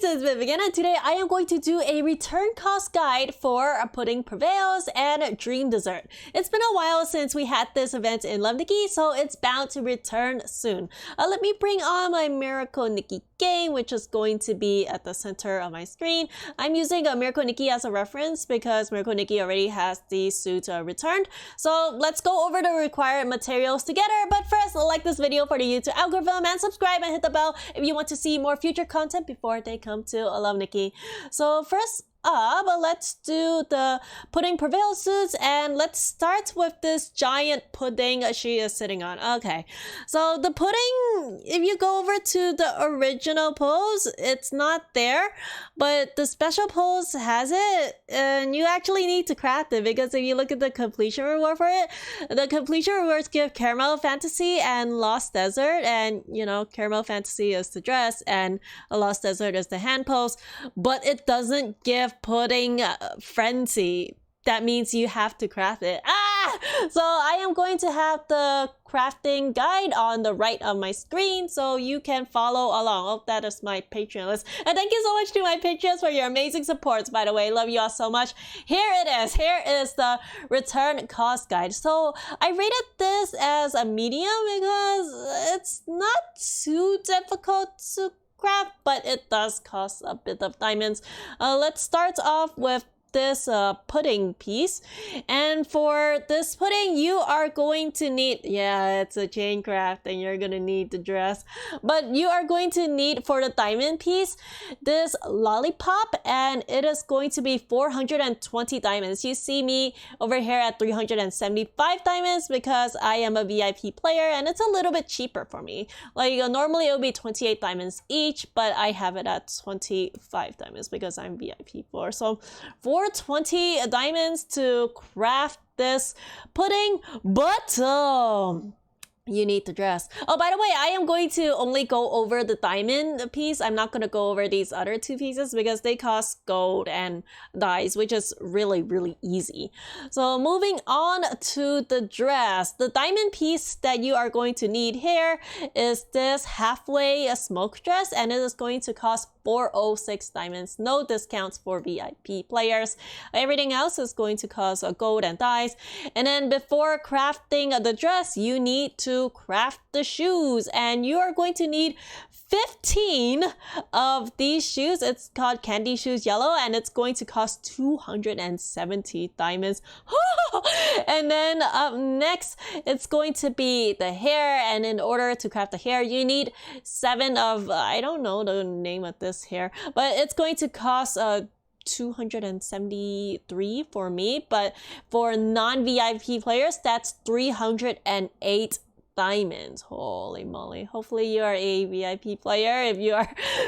it's Vivi, and today I am going to do a return cost guide for Pudding Prevails and Dream Dessert. It's been a while since we had this event in Love Nikki, so it's bound to return soon. Let me bring on my Miracle Nikki game, which is going to be at the center of my screen. I'm using Miracle Nikki as a reference because Miracle Nikki already has the suit returned. So let's go over the required materials together. But first, like this video for the YouTube algorithm and subscribe and hit the bell if you want to see more future content before they come to Love Nikki. So first up, let's do the Pudding Prevail suits, and let's start with this giant pudding she is sitting on. Okay, so the pudding, if you go over to the original pose, it's not there, but the special pose has it, and you actually need to craft it because if you look at the completion reward for it, the completion rewards give Caramel Fantasy and Lost Desert, and you know, Caramel Fantasy is the dress and Lost Desert is the hand pose, but it doesn't give Pudding Frenzy. That means you have to craft it. So I am going to have the crafting guide on the right of my screen so you can follow along. Oh, that is my Patreon list. And thank you so much to my Patreons for your amazing supports, by the way. Love you all so much. Here it is. Here is the return cost guide. So I rated this as a medium because it's not too difficult to craft, but it does cost a bit of diamonds. Let's start off with this pudding piece, and for this pudding you are going to need, yeah, it's a chain craft and you're gonna need the dress, but you are going to need for the diamond piece this lollipop, and it is going to be 420 diamonds. You see me over here at 375 diamonds because I am a VIP player and it's a little bit cheaper for me. Like normally it would be 28 diamonds each, but I have it at 25 diamonds because I'm VIP player. So 420 diamonds to craft this pudding, but you need the dress. Oh, by the way, I am going to only go over the diamond piece. I'm not going to go over these other two pieces because they cost gold and dice, which is really, really easy. So moving on to the dress. The diamond piece that you are going to need here is this halfway smoke dress, and it is going to cost 406 diamonds. No discounts for VIP players. Everything else is going to cost gold and dice. And then before crafting the dress, you need to craft the shoes, and you are going to need 15 of these shoes. It's called Candy Shoes Yellow, and it's going to cost 270 diamonds. And then up next, it's going to be the hair, and in order to craft the hair, you need 7 of, I don't know the name of this hair, but it's going to cost 273 for me, but for non-VIP players, that's 308 diamonds. Holy moly. Hopefully you are a VIP player if you are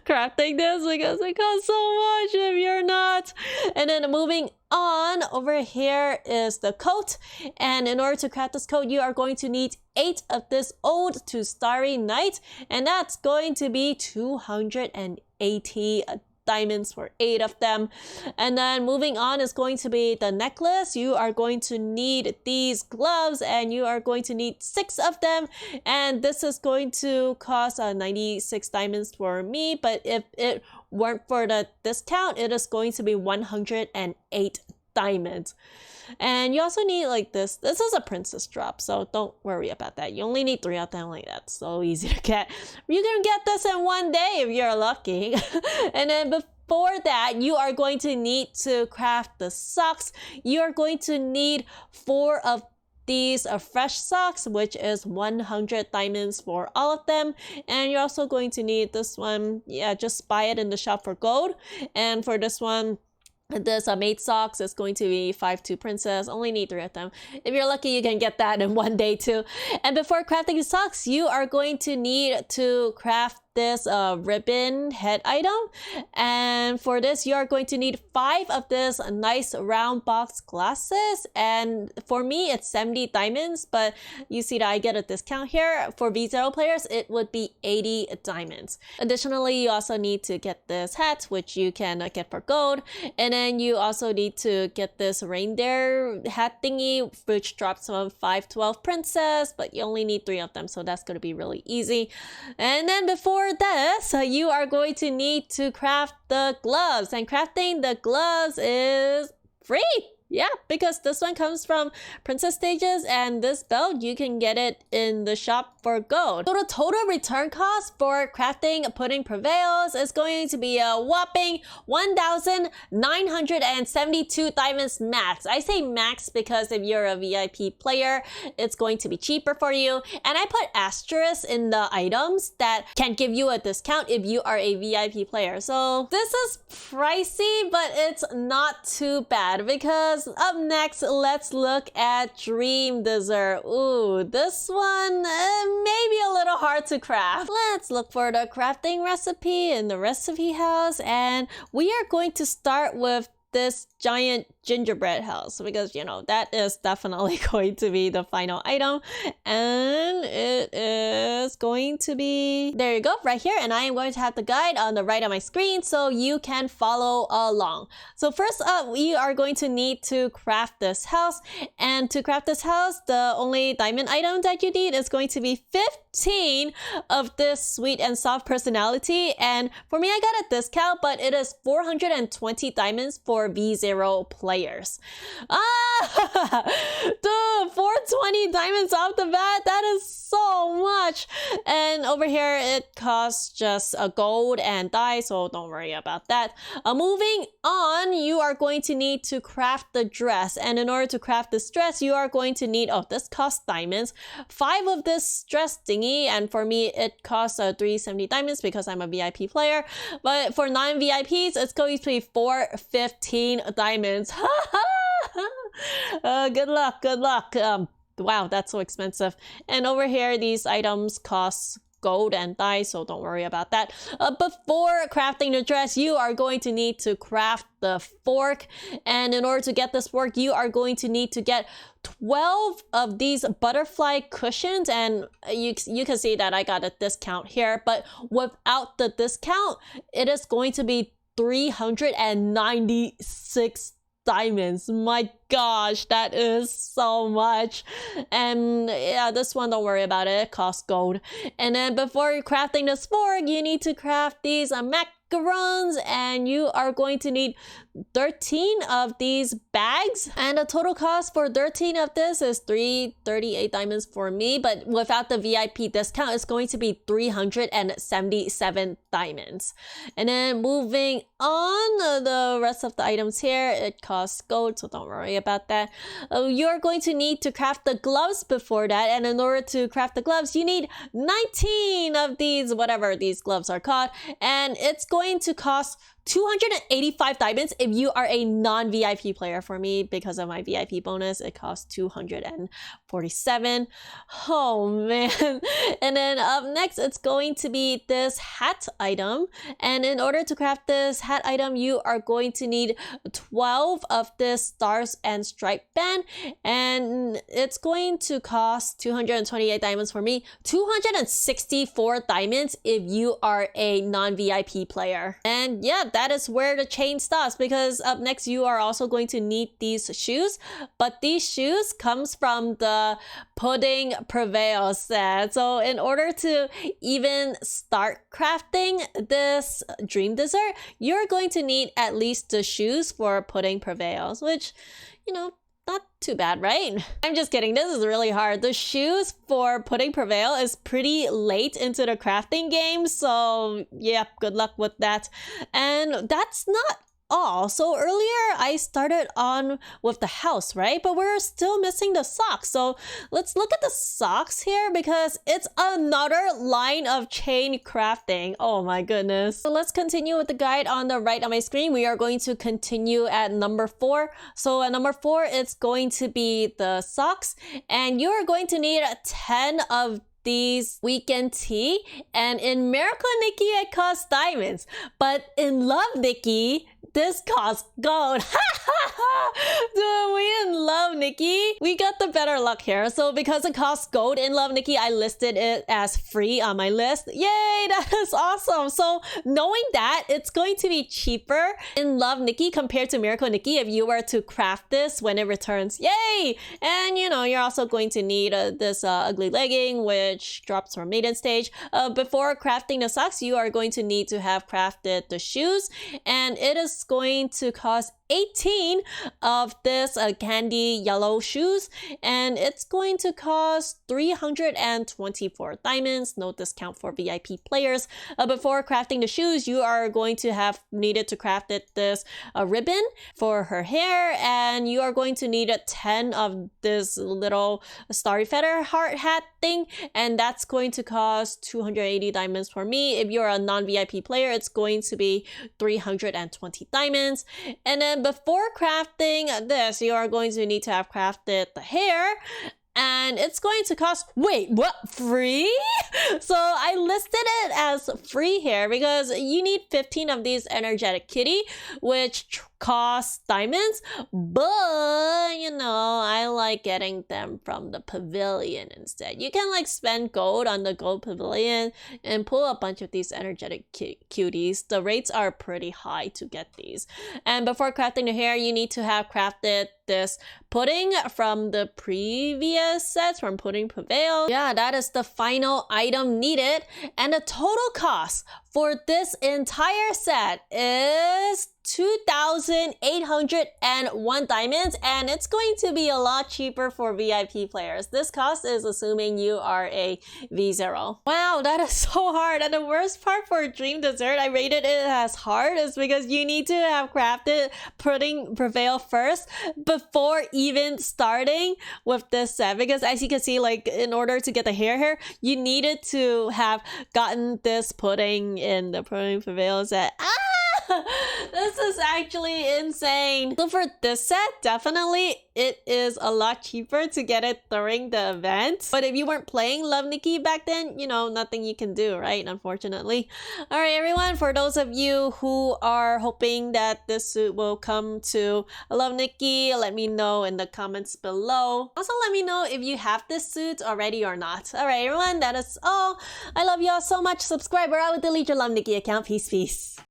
crafting this because it costs so much if you're not. And then moving on, over here is the coat, and in order to craft this coat you are going to need 8 of this Ode to Starry Night, and that's going to be 280 diamonds for 8 of them. And then moving on is going to be the necklace. You are going to need these gloves, and you are going to need 6 of them, and this is going to cost 96 diamonds for me, but if it weren't for the discount it is going to be 108 diamonds. And you also need like this is a princess drop, so don't worry about that. You only need 3 of them. Like, that's so easy to get. You can get this in one day if you're lucky. And then before that, you are going to need to craft the socks. You are going to need 4 of these fresh socks, which is 100 diamonds for all of them. And you're also going to need this one. Yeah, just buy it in the shop for gold. And for this one, this maid socks is going to be 5-2 princess. Only need 3 of them. If you're lucky, you can get that in one day too. And before crafting the socks, you are going to need to craft this ribbon head item, and for this you are going to need 5 of this nice round box glasses, and for me it's 70 diamonds, but you see that I get a discount here. For V0 players it would be 80 diamonds. Additionally, you also need to get this hat, which you can get for gold, and then you also need to get this reindeer hat thingy, which drops from 512 princess, but you only need 3 of them, so that's going to be really easy. And then before for this, you are going to need to craft the gloves, and crafting the gloves is free. Yeah, because this one comes from Princess Stages, and this belt, you can get it in the shop for gold. So the total return cost for crafting Pudding Prevails is going to be a whopping 1,972 diamonds max. I say max because if you're a VIP player, it's going to be cheaper for you. And I put asterisks in the items that can give you a discount if you are a VIP player. So this is pricey, but it's not too bad because up next, let's look at Dream Dessert. Ooh, this one may be a little hard to craft. Let's look for the crafting recipe in the recipe house, and we are going to start with this giant gingerbread house because, you know, that is definitely going to be the final item, and it is going to be, there you go, right here. And I am going to have the guide on the right of my screen so you can follow along. So first up, we are going to need to craft this house, and to craft this house, the only diamond item that you need is going to be 15 of this sweet and soft personality. And for me, I got a discount, but it is 420 diamonds for V0 players. Dude, 420 diamonds off the bat, that is so much. And over here, it costs just a gold and dye, so don't worry about that. Moving on, you are going to need to craft the dress. And in order to craft this dress, you are going to need, oh, this costs diamonds, 5 of this dress thingy. And for me, it costs 370 diamonds because I'm a VIP player. But for non-VIPs, it's going to be 415 diamonds. Good luck, good luck. Wow, that's so expensive. And over here, these items cost gold and dye, so don't worry about that. Before crafting the dress, you are going to need to craft the fork. And in order to get this fork, you are going to need to get 12 of these butterfly cushions, and you can see that I got a discount here, but without the discount, it is going to be 396 diamonds. My gosh, that is so much. And yeah, this one, don't worry about it, it costs gold. And then before you're crafting this fork, you need to craft these macarons, and you are going to need 13 of these bags, and the total cost for 13 of this is 338 diamonds for me, but without the VIP discount, it's going to be 377 diamonds. And then moving on, the rest of the items here, it costs gold, so don't worry about that. You're going to need to craft the gloves before that, and in order to craft the gloves, you need 19 of these, whatever these gloves are called, and it's going to cost 285 diamonds if you are a non-VIP player. For me, because of my VIP bonus, it costs 247. Oh man. And then up next, it's going to be this hat item. And in order to craft this hat item, you are going to need 12 of this stars and stripe band. And it's going to cost 228 diamonds for me, 264 diamonds if you are a non-VIP player. And yeah, that is where the chain stops, because up next you are also going to need these shoes, but these shoes comes from the Pudding Prevails set. So in order to even start crafting this dream dessert, you're going to need at least the shoes for Pudding Prevails, which, you know, not too bad, right? I'm just kidding. This is really hard. The shoes for Pudding Prevail is pretty late into the crafting game, so yeah, good luck with that. And that's not all. So earlier I started on with the house, right? But we're still missing the socks. So let's look at the socks here, because it's another line of chain crafting. Oh my goodness. So let's continue with the guide on the right of my screen. We are going to continue at number 4. So at number 4, it's going to be the socks, and you're going to need 10 of these weekend tea. And in Miracle Nikki, it costs diamonds, but in Love Nikki, this costs gold. Dude, we didn't love Nikki. We got the better luck here. So because it costs gold in Love Nikki, I listed it as free on my list. Yay, that is awesome. So knowing that it's going to be cheaper in Love Nikki compared to Miracle Nikki if you were to craft this when it returns. Yay! And you know, you're also going to need this ugly legging, which drops from maiden stage. Before crafting the socks, you are going to need to have crafted the shoes, and it is going to cost 18 of this candy yellow shoes, and it's going to cost 324 diamonds. No discount for VIP players. Before crafting the shoes, you are going to have needed to craft this ribbon for her hair, and you are going to need 10 of this little starry feather heart hat thing, and that's going to cost 280 diamonds for me. If you're a non-VIP player, it's going to be 320 diamonds. And then before crafting this, you are going to need to have crafted the hair, and it's going to cost, wait, what, free? So I listed it as free here because you need 15 of these Energetic Cutie, which cost diamonds, but you know, I like getting them from the pavilion instead. You can like spend gold on the gold pavilion and pull a bunch of these Energetic Cuties. The rates are pretty high to get these. And before crafting the hair, you need to have crafted this pudding from the previous sets from Pudding Prevails. Yeah, that is the final item needed, and the total cost for this entire set is 2,801 diamonds, and it's going to be a lot cheaper for VIP players. This cost is assuming you are a V0. Wow, that is so hard. And the worst part for Dream Dessert, I rated it as hard, is because you need to have crafted Pudding Prevail first before even starting with this set. Because as you can see, like in order to get the hair here, you needed to have gotten this pudding in the Pudding Prevail set. This is actually insane. So for this set, definitely it is a lot cheaper to get it during the event. But if you weren't playing Love Nikki back then, you know, nothing you can do, right? Unfortunately. All right, everyone, for those of you who are hoping that this suit will come to Love Nikki, let me know in the comments below. Also, let me know if you have this suit already or not. All right, everyone, that is all. I love y'all so much. Subscribe or I will delete your Love Nikki account. Peace, peace.